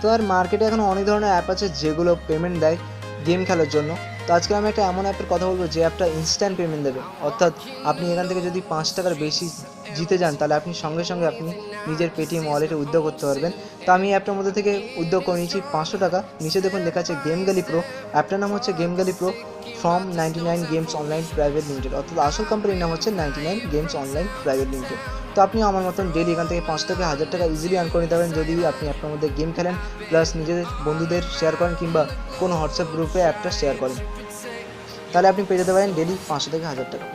তো আর মার্কেটে এখন অনেক ধরনের অ্যাপ আছে যেগুলো পেমেন্ট দেয় গেম খেলার জন্য। তো আজকে আমি একটা এমন অ্যাপের কথা বলবো যে অ্যাপটা ইনস্ট্যান্ট পেমেন্ট দেবে, অর্থাৎ আপনি এখান থেকে যদি 5 টাকার বেশি জিতে যান তাহলে আপনি সঙ্গে সঙ্গে আপনি নিজের পেটিএম ওয়ালেটে উইথড্র করতে পারবেন। তো আমি অ্যাপটার মধ্যে থেকে উইথড্র করে নিয়েছি 500 টাকা। নিচে দেখুন লেখা আছে গেম গ্যালি প্রো। অ্যাপটার নাম হচ্ছে game galley pro from 99 games online private limited, অর্থাৎ আসল কোম্পানির নাম হচ্ছে 99 গেমস অনলাইন প্রাইভেট লিমিটেড। তো আপনি আমার মতন ডেলি এখান থেকে 5 থেকে 1000 টাকা ইজিলি আর্ন করে নিতে পারেন যদি আপনি অ্যাপটার মধ্যে গেম খেলেন, প্লাস নিজের বন্ধুদের শেয়ার করেন কিংবা কোনো হোয়াটসঅ্যাপ গ্রুপে অ্যাপটা শেয়ার করেন, তাহলে আপনি পেয়ে যেতে পারেন ডেলি 500 থেকে 1000 টাকা।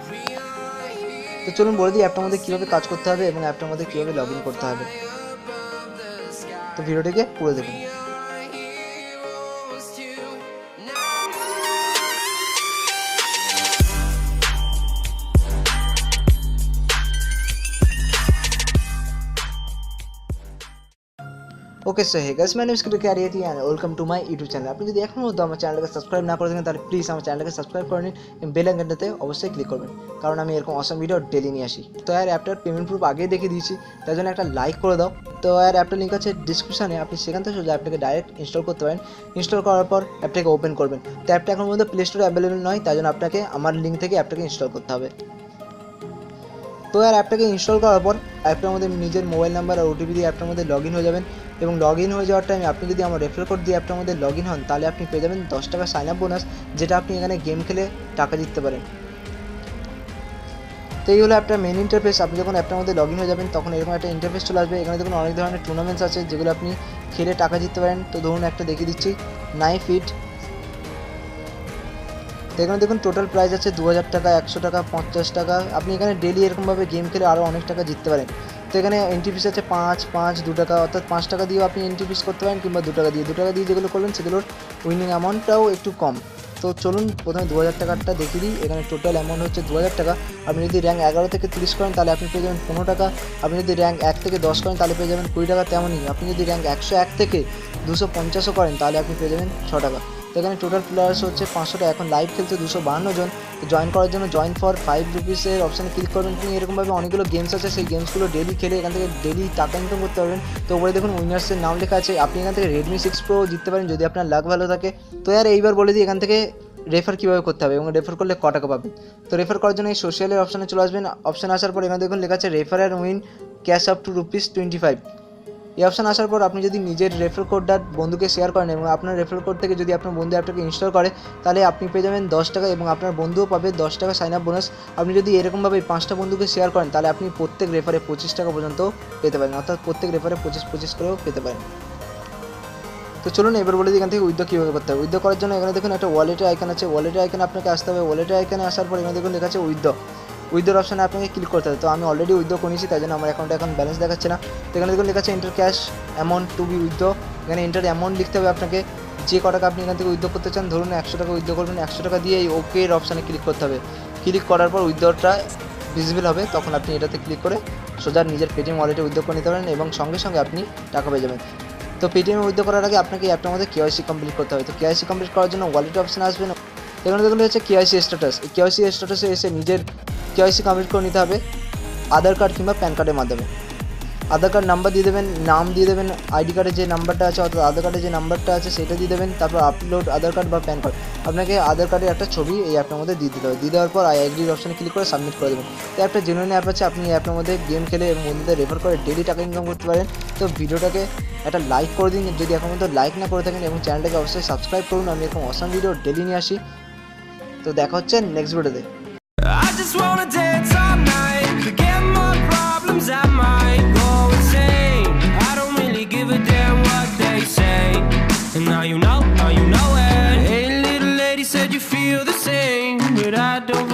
তো চলুন বলে দিই অ্যাপটার মধ্যে কীভাবে কাজ করতে হবে এবং অ্যাপটার মধ্যে কীভাবে লগ ইন করতে হবে। তো ভিডিওটিকে পুরো দেখুন। Okay so hey guys, my name is ghorey and welcome to my YouTube channel. আপনি যদি এখনও আমার চ্যানেলকে সাবস্ক্রাইব না করে থাকেন তাহলে প্লিজ আমার চ্যানেলকে সাবস্ক্রাইব করে নিন এবং বেল আইকনটাতে অবশ্যই ক্লিক করবেন, কারণ আমি এরকম অসম ভিডিও ডেলি নিয়ে আসি। তো আর অ্যাপটার পেমেন্ট প্রুফ আগেই দেখিয়ে দিয়েছি, তাই জন্য একটা লাইক করে দাও। তো আর অ্যাপটার লিঙ্ক আছে ডিসক্রিপশনে, আপনি সেখান থেকে সোজা অ্যাপটাকে ডাইরেক্ট ইনস্টল করতে পারেন। ইনস্টল করার পর অ্যাপটাকে ওপেন করবেন। তো অ্যাপটা এখন মধ্যে প্লে স্টোরে অ্যাভেলেবেল নয়, তাই জন্য আপনাকে আমার লিঙ্ক থেকে অ্যাপটাকে ইনস্টল করতে হবে। তো আর অ্যাপটাকে ইনস্টল করার পর অ্যাপটার মধ্যে নিজের মোবাইল নাম্বার আর ওটিপি দিয়ে অ্যাপটার মধ্যে লগ ইন হয়ে যাবেন এবং লগ ইন হয়ে যাওয়ার টাইমে আপনি যদি আমার রেফারেল কোড দিয়ে অ্যাপটার মধ্যে লগ ইন হন তাহলে আপনি পেয়ে যাবেন 10 টাকা সাইন আপ বোনাস, যেটা আপনি এখানে গেম খেলে টাকা জিততে পারেন। তো এই হলো অ্যাপটার মেন ইন্টারফেস। আপনি যখন অ্যাপটার মধ্যে লগ ইন হয়ে যাবেন তখন এরকম একটা ইন্টারফেস চলে আসবে। এখানে দেখুন অনেক ধরনের টুর্নামেন্টস আছে যেগুলো আপনি খেলে টাকা জিততে পারেন। তো ধরুন একটা দেখিয়ে দিচ্ছি, নাইফ ইট। তো এখানে দেখুন টোটাল প্রাইস আছে 2000 টাকা, 100 টাকা, 50 টাকা। আপনি এখানে ডেলি এরকমভাবে গেম খেলে আরও অনেক টাকা জিততে পারেন। তো এখানে এন্ট্রি ফিস আছে 5, 2 টাকা, অর্থাৎ 5 টাকা দিয়েও আপনি এন্ট্রি ফিস করতে পারেন কিংবা 2 টাকা দিয়ে যেগুলো করবেন সেগুলোর উইনিং অ্যামাউন্টটাও একটু কম। তো চলুন প্রথমে 2000 টাকাটা দেখিয়ে দিই। এখানে টোটাল অ্যামাউন্ট হচ্ছে 2000 টাকা। আপনি যদি র্যাঙ্ক 11 থেকে 30 করেন তাহলে আপনি পেয়ে যাবেন 15 টাকা। আপনি যদি র্যাঙ্ক 1 থেকে 10 করেন তাহলে পেয়ে যাবেন 20 টাকা। তেমনই আপনি যদি র্যাঙ্ক 101 থেকে 250ও করেন তাহলে আপনি পেয়ে যাবেন 6 টাকা। তো এখানে টোটাল প্লেয়ার্স হচ্ছে 500টা। এখন লাইভ খেলছে 252 জন। তো জয়েন করার জন্য জয়েন ফর 5 রুপিসের অপশানে ক্লিক করবেন। তিনি এরকমভাবে অনেকগুলো গেমস আছে, সেই গেমসগুলো ডেলি খেলে এখান থেকে ডেলি টাকা ইনকাম করতে পারবেন। তো ওপরে দেখুন উইনার্সের নাম লেখা আছে। আপনি এখান থেকে Redmi 6 Pro জিততে পারেন যদি আপনার লাক ভালো থাকে। তো আর এইবার বলে দিই এখান থেকে রেফার কীভাবে করতে হবে এবং রেফার করলে ক টাকা পাবেন। তো রেফার করার জন্য এই সোশ্যালের অপশানে চলে আসবেন। অপশান আসার পর এখানে দেখুন লেখা আছে refer and win cash up to ₹25। এই অপশান আসার পর আপনি যদি নিজের রেফারেল কোডটা বন্ধুকে শেয়ার করেন এবং আপনার রেফারেল কোড থেকে যদি আপনার বন্ধু অ্যাপটাকে ইনস্টল করে তাহলে আপনি পেয়ে যাবেন 10 টাকা এবং আপনার বন্ধুও পাবে 10 টাকা সাইন আপ বোনাস। আপনি যদি এরকমভাবে 5টা বন্ধুকে শেয়ার করেন তাহলে আপনি প্রত্যেক রেফারে 25 টাকা পর্যন্ত পেতে পারেন, অর্থাৎ প্রত্যেক রেফারে 25 করেও পেতে পারেন। তো চলুন এবার বলে দিই এখান থেকে উইথড্র কীভাবে করতে হবে। উইথড্র করার জন্য এখানে দেখুন একটা ওয়ালেটের আইকন আছে। ওয়ালেটের আইকনে আপনাকে আসতে হবে। ওয়ালেটের আইকনে আসার পর এখানে দেখুন লেখা আছে উইথড্র অপশানে আপনাকে ক্লিক করতে হবে। তো আমি অলরেডি উইথড্র করেছি, তাই জন্য আমার অ্যাকাউন্টে এখন ব্যালেন্স দেখাচ্ছে না। তো এখানে দেখুন লেখা আছে enter cash amount to be withdraw. এখানে এন্টার অ্যামাউন্ট লিখতে হবে আপনাকে, যে ক টাকা আপনি এখান থেকে উইথড্র করতে চান। ধরুন 100 টাকা উইথড্র করবেন, 100 টাকা দিয়ে এই ওকের অপশানে ক্লিক করতে হবে। ক্লিক করার পর উইথড্রটা ভিজিবল হবে, তখন আপনি এটাতে ক্লিক করে সোজা নিজের পেটিএম ওয়ালেটে উইথড্র করে নিতে পারেন এবং সঙ্গে সঙ্গে আপনি টাকা পেয়ে যাবেন। তো পেটিএম উইথড্র করার আগে আপনাকে অ্যাপটার মধ্যে কেওয়াইসি কমপ্লিট করতে হবে। তো কেওয়াইসি কমপ্লিট করার জন্য ওয়ালেট অপশানে আসবেন। এখানে দেখুন হচ্ছে কেওয়াইসি স্ট্যাটাস। এই কেওয়াইসি স্ট্যাটাসে এসে নিজের কেওয়াইসি কমপ্লিট করে নিতে হবে আধার কার্ড কিংবা প্যান কার্ডের মাধ্যমে। আধার কার্ড নাম্বার দিয়ে দেবেন, নাম দিয়ে দেবেন, আইডি কার্ডের যে নাম্বারটা আছে অর্থাৎ আধার কার্ডের যে নাম্বারটা আছে সেটা দিয়ে দেবেন। তারপর আপলোড আধার কার্ড বা প্যান কার্ড, আপনাকে আধার কার্ডের একটা ছবি এই অ্যাপটার মধ্যে দিয়ে দিতে হবে। দিয়ে দেওয়ার পর আইডির অপশানে ক্লিক করে সাবমিট করে দেবেন। তো একটা জেনুইন অ্যাপ আছে, আপনি এই অ্যাপটার মধ্যে গেম খেলে এবং বন্ধুদের রেফার করে ডেলি টাকা ইনকাম করতে পারেন। তো ভিডিওটাকে একটা লাইক করে দিন যদি এখন পর্যন্ত লাইক না করে থাকেন এবং চ্যানেলটাকে অবশ্যই সাবস্ক্রাইব করুন। আমি এরকম অসাম ভিডিও ডেলি নিয়ে আসি। তো দেখা হচ্ছে নেক্সট ভিডিওতে। I just wanna dance all night, forget my problems, I might go insane. I don't really give a damn what they say. And now you know it. Hey little lady said you feel the same, but I don't